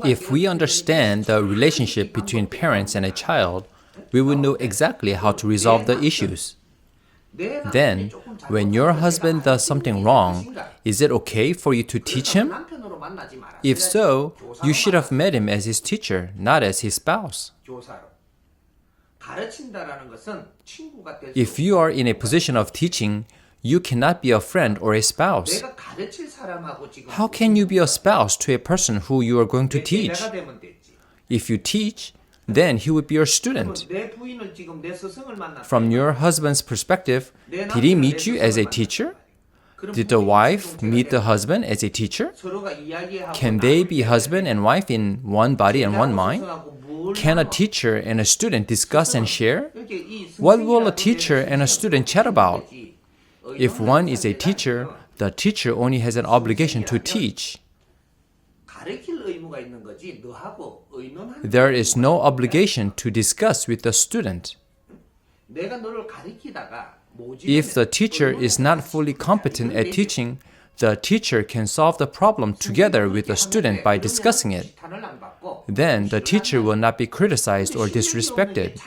If we understand the relationship between parents and a child, we will know exactly how to resolve the issues. Then, when your husband does something wrong, is it okay for you to teach him? If so, you should have met him as his teacher, not as his spouse. If you are in a position of teaching, you cannot be a friend or a spouse. How can you be a spouse to a person who you are going to teach? If you teach, then he would be your student. From your husband's perspective, did he meet you as a teacher? Did the wife meet the husband as a teacher? Can they be husband and wife in one body and one mind? Can a teacher and a student discuss and share? What will a teacher and a student chat about? If one is a teacher, the teacher only has an obligation to teach. There is no obligation to discuss with the student. If the teacher is not fully competent at teaching, the teacher can solve the problem together with the student by discussing it. Then the teacher will not be criticized or disrespected.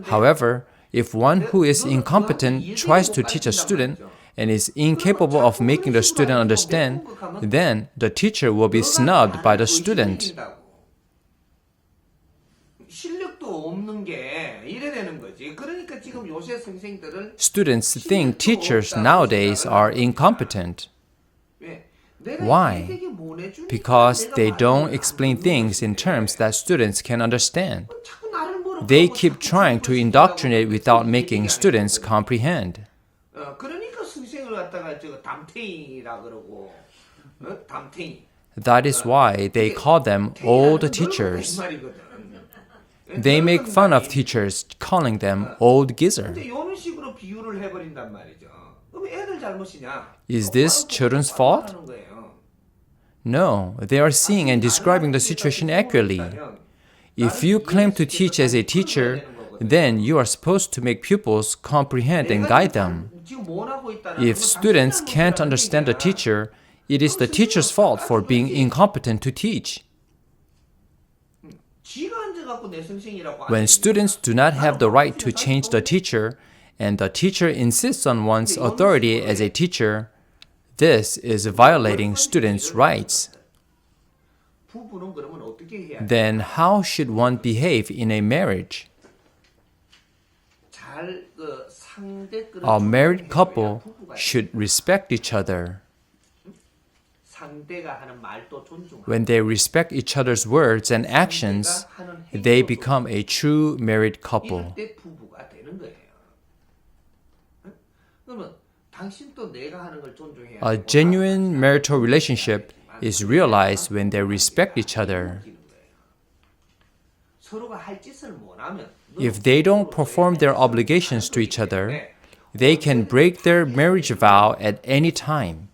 However, if one who is incompetent tries to teach a student and is incapable of making the student understand, then the teacher will be snubbed by the student. Students think teachers nowadays are incompetent. Why? Because they don't explain things in terms that students can understand. They keep trying to indoctrinate without making students comprehend. That is why they call them old teachers. They make fun of teachers, calling them old geezer. Is this children's fault? No, they are seeing and describing the situation accurately. If you claim to teach as a teacher, then you are supposed to make pupils comprehend and guide them. If students can't understand the teacher, it is the teacher's fault for being incompetent to teach. When students do not have the right to change the teacher, and the teacher insists on one's authority as a teacher, this is violating students' rights. Then how should one behave in a marriage? A married couple should respect each other. When they respect each other's words and actions, they become a true married couple. A genuine marital relationship is realized when they respect each other. If they don't perform their obligations to each other, they can break their marriage vow at any time.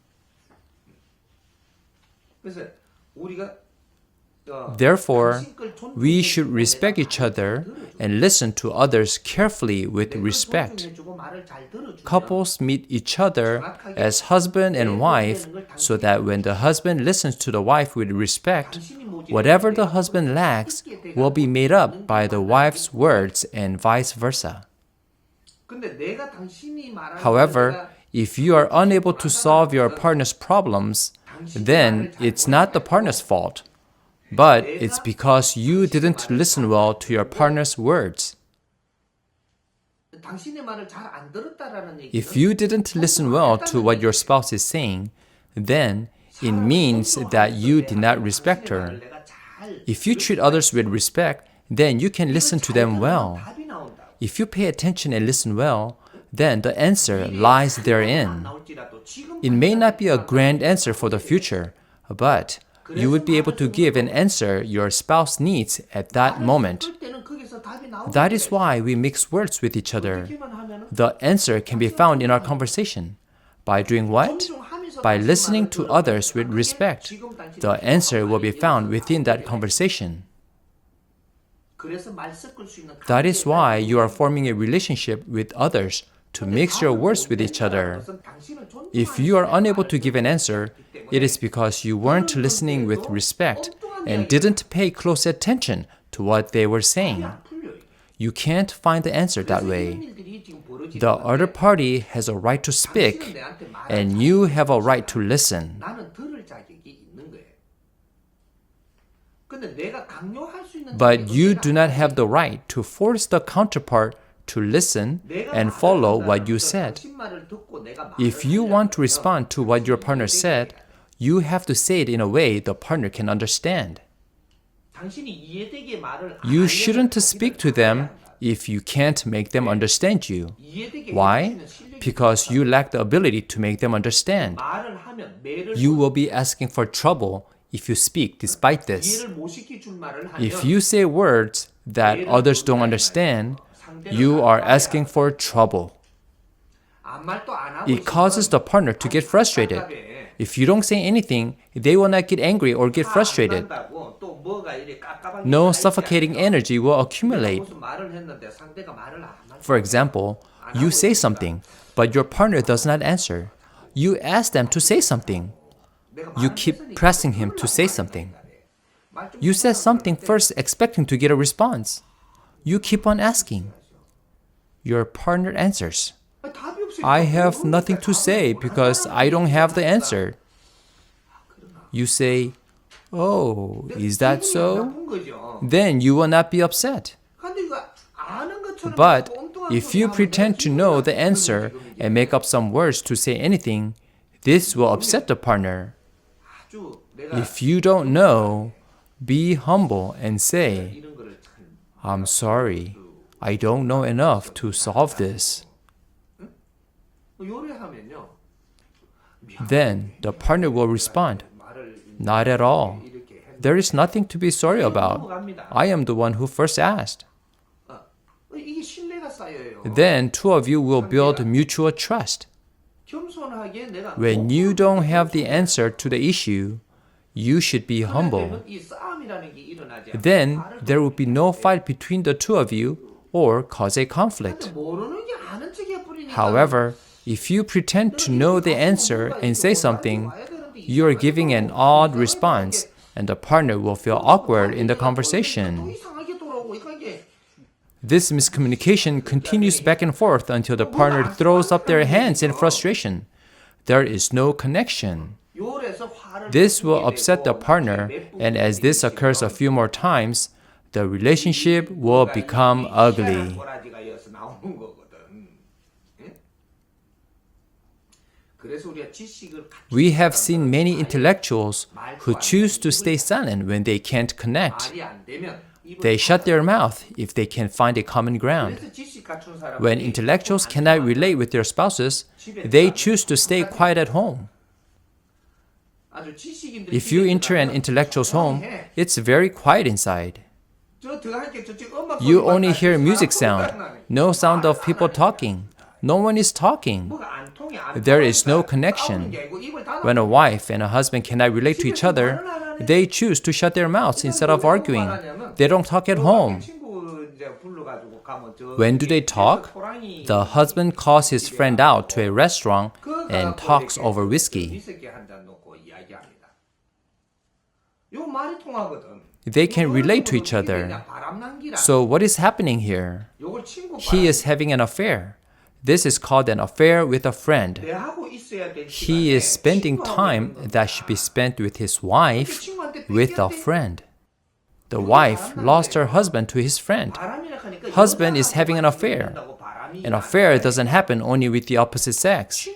Therefore, we should respect each other and listen to others carefully with respect. Couples meet each other as husband and wife so that when the husband listens to the wife with respect, whatever the husband lacks will be made up by the wife's words and vice versa. However, if you are unable to solve your partner's problems, then it's not the partner's fault, but it's because you didn't listen well to your partner's words. If you didn't listen well to what your spouse is saying, then it means that you did not respect her. If you treat others with respect, then you can listen to them well. If you pay attention and listen well, then the answer lies therein. It may not be a grand answer for the future, but you would be able to give an answer your spouse needs at that moment. That is why we mix words with each other. The answer can be found in our conversation. By doing what? By listening to others with respect. The answer will be found within that conversation. That is why you are forming a relationship with others to mix your words with each other. If you are unable to give an answer, it is because you weren't listening with respect and didn't pay close attention to what they were saying. You can't find the answer that way. The other party has a right to speak, and you have a right to listen. But you do not have the right to force the counterpart to listen and follow what you said. If you want to respond to what your partner said, you have to say it in a way the partner can understand. You shouldn't speak to them if you can't make them understand you. Why? Because you lack the ability to make them understand. You will be asking for trouble if you speak despite this. If you say words that others don't understand, you are asking for trouble. It causes the partner to get frustrated. If you don't say anything, they will not get angry or get frustrated. No suffocating energy will accumulate. For example, you say something, but your partner does not answer. You ask them to say something. You keep pressing him to say something. You said something first expecting to get a response. You keep on asking. Your partner answers. I have nothing to say because I don't have the answer. You say, oh, is that so? Then you will not be upset. But if you pretend to know the answer and make up some words to say anything, this will upset the partner. If you don't know, be humble and say, I'm sorry, I don't know enough to solve this. Then the partner will respond, not at all. There is nothing to be sorry about. I am the one who first asked. Then two of you will build mutual trust. When you don't have the answer to the issue, you should be humble. Then there will be no fight between the two of you or cause a conflict. However, if you pretend to know the answer and say something, you are giving an odd response, and the partner will feel awkward in the conversation. This miscommunication continues back and forth until the partner throws up their hands in frustration. There is no connection. This will upset the partner, and as this occurs a few more times, the relationship will become ugly. We have seen many intellectuals who choose to stay silent when they can't connect. They shut their mouth if they can find a common ground. When intellectuals cannot relate with their spouses, they choose to stay quiet at home. If you enter an intellectual's home, it's very quiet inside. You only hear music sound, no sound of people talking. No one is talking. There is no connection. When a wife and a husband cannot relate to each other, they choose to shut their mouths instead of arguing. They don't talk at home. When do they talk? The husband calls his friend out to a restaurant and talks over whiskey. They can relate to each other. So what is happening here? He is having an affair. This is called an affair with a friend. He is spending time that should be spent with his wife with a friend. The wife lost her husband to his friend. Husband is having an affair. An affair doesn't happen only with the opposite sex.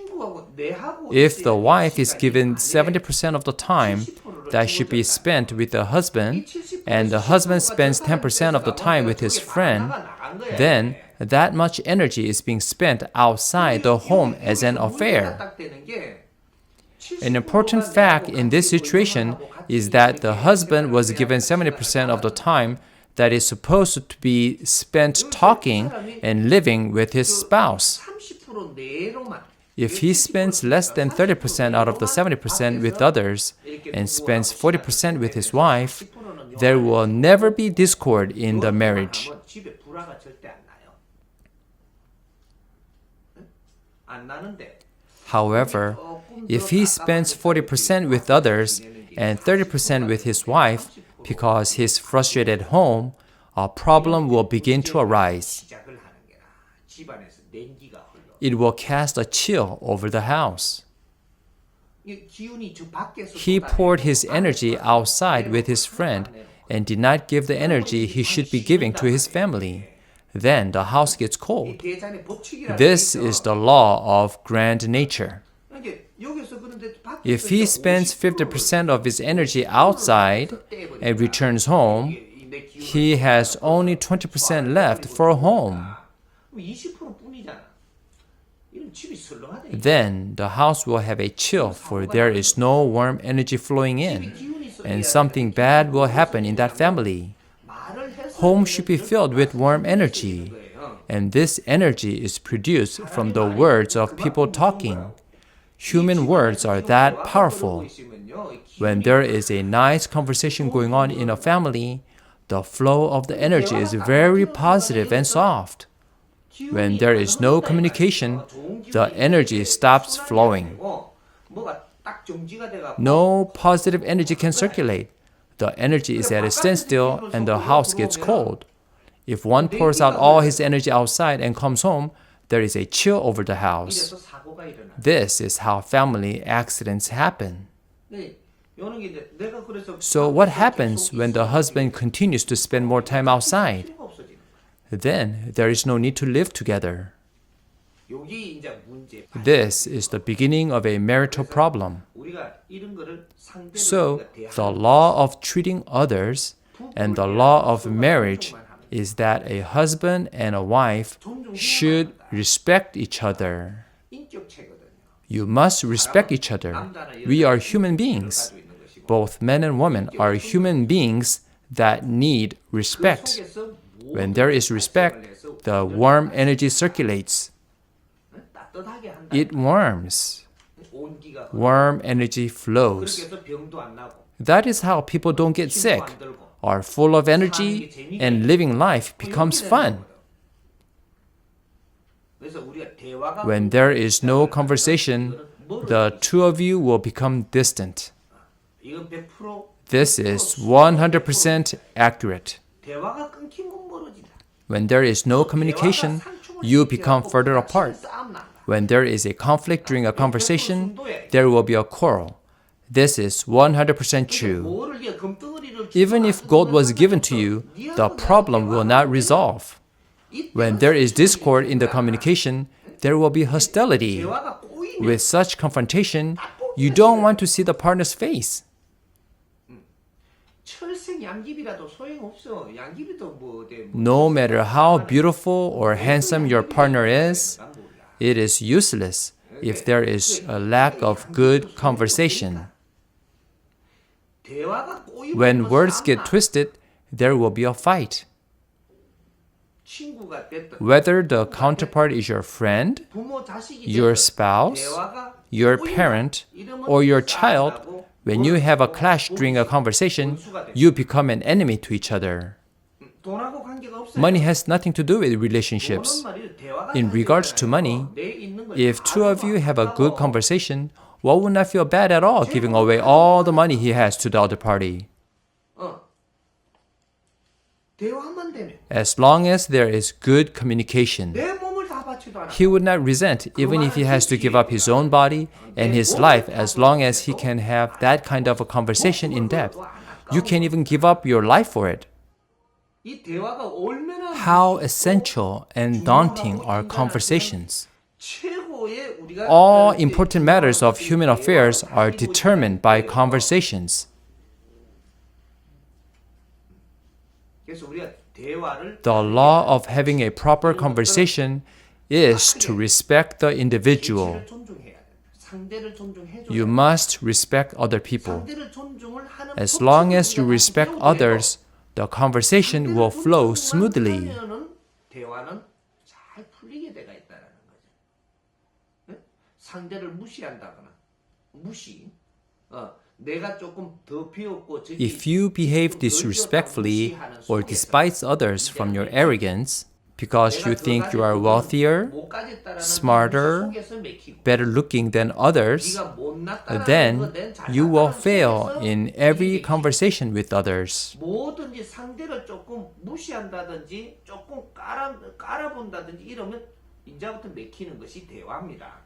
If the wife is given 70% of the time that should be spent with the husband, and the husband spends 10% of the time with his friend, then that much energy is being spent outside the home as an affair. An important fact in this situation is that the husband was given 70% of the time that is supposed to be spent talking and living with his spouse. If he spends less than 30% out of the 70% with others and spends 40% with his wife, there will never be discord in the marriage. However, if he spends 40% with others and 30% with his wife because he's frustrated at home, a problem will begin to arise. It will cast a chill over the house. He poured his energy outside with his friend and did not give the energy he should be giving to his family. Then the house gets cold. This is the law of grand nature. If he spends 50% of his energy outside and returns home, he has only 20% left for home. Then the house will have a chill, for there is no warm energy flowing in, and something bad will happen in that family. Home should be filled with warm energy, and this energy is produced from the words of people talking. Human words are that powerful. When there is a nice conversation going on in a family, the flow of the energy is very positive and soft. When there is no communication, the energy stops flowing. No positive energy can circulate. The energy is at a standstill and the house gets cold. If one pours out all his energy outside and comes home, there is a chill over the house. This is how family accidents happen. So what happens when the husband continues to spend more time outside? Then there is no need to live together. This is the beginning of a marital problem. So, the law of treating others and the law of marriage is that a husband and a wife should respect each other. You must respect each other. We are human beings. Both men and women are human beings that need respect. When there is respect, the warm energy circulates. It warms. Warm energy flows. That is how people don't get sick, are full of energy, and living life becomes fun. When there is no conversation, the two of you will become distant. This is 100% accurate. When there is no communication, you become further apart. When there is a conflict during a conversation, there will be a quarrel. This is 100% true. Even if gold was given to you, the problem will not resolve. When there is discord in the communication, there will be hostility. With such confrontation, you don't want to see the partner's face. No matter how beautiful or handsome your partner is, it is useless if there is a lack of good conversation. When words get twisted, there will be a fight. Whether the counterpart is your friend, your spouse, your parent, or your child, when you have a clash during a conversation, you become an enemy to each other. Money has nothing to do with relationships. In regards to money, if two of you have a good conversation, one would not feel bad at all giving away all the money he has to the other party. As long as there is good communication, he would not resent even if he has to give up his own body and his life as long as he can have that kind of a conversation in depth. You can even give up your life for it. How essential and daunting are conversations. All important matters of human affairs are determined by conversations. The law of having a proper conversation is to respect the individual. You must respect other people. As long as you respect others, the conversation will flow smoothly. If you behave disrespectfully or despise others from your arrogance, because you think you are wealthier, smarter, better looking than others, then you will fail in every conversation with others. 뭐든지 상대를 조금 무시한다든지 조금 깔아본다든지 이러면 이제부터 맥히는 것이 대화입니다.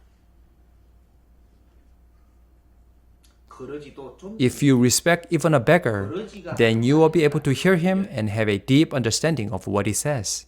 If you respect even a beggar, then you will be able to hear him and have a deep understanding of what he says.